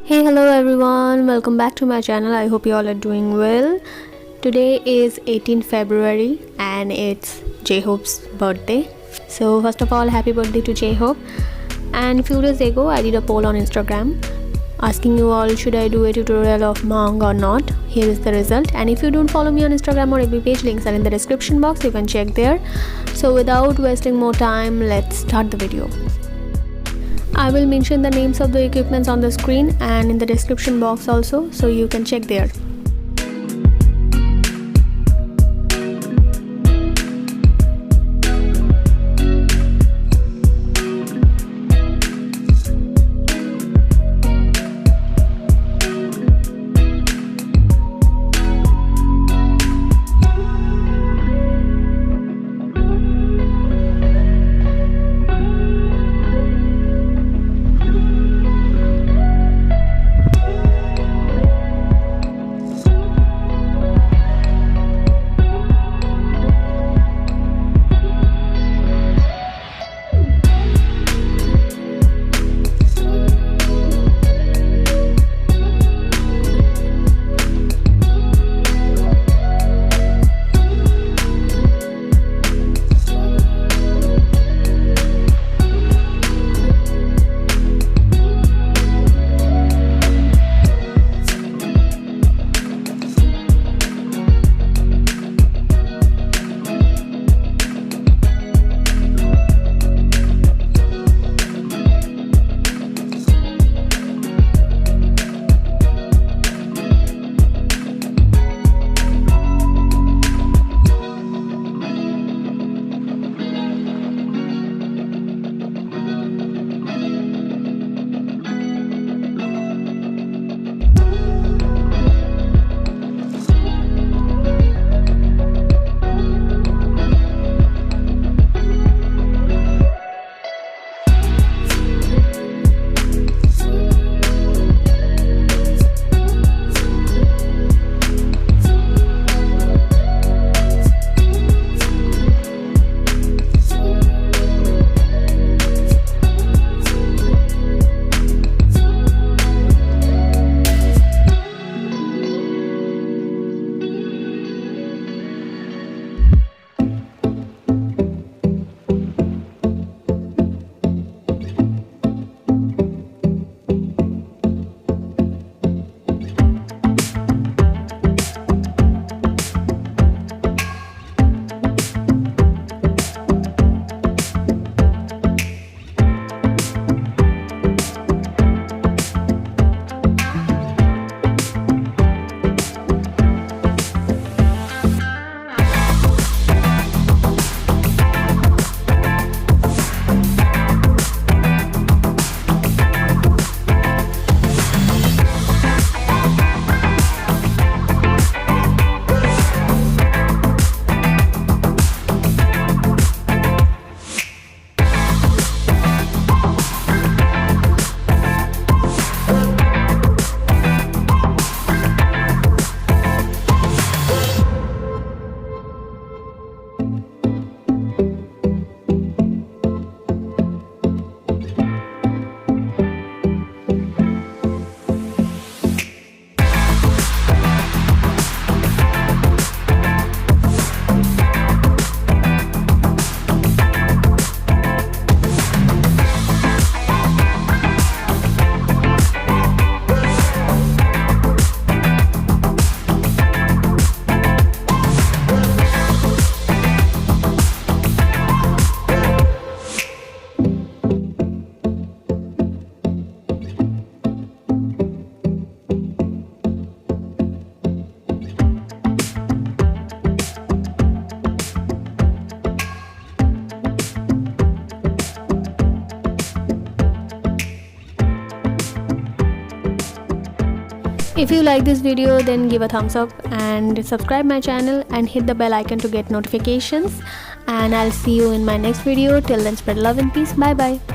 Hey, hello everyone, welcome back to my channel. I hope you all are doing well. Today is 18th February and it's J-Hope's birthday. So first of all, happy birthday to J-Hope. And a few days ago I did a poll on Instagram asking you all, should I do a tutorial of Mang or not? Here is the result. And if you don't follow me on Instagram or FB page, links are in the description box, you can check there. So without wasting more time, let's start the video. I will mention the names of the equipments on the screen and in the description box also, so you can check there. If you like this video, then give a thumbs up and subscribe my channel and hit the bell icon to get notifications. And I'll see you in my next video. Till then, spread love and peace. Bye bye.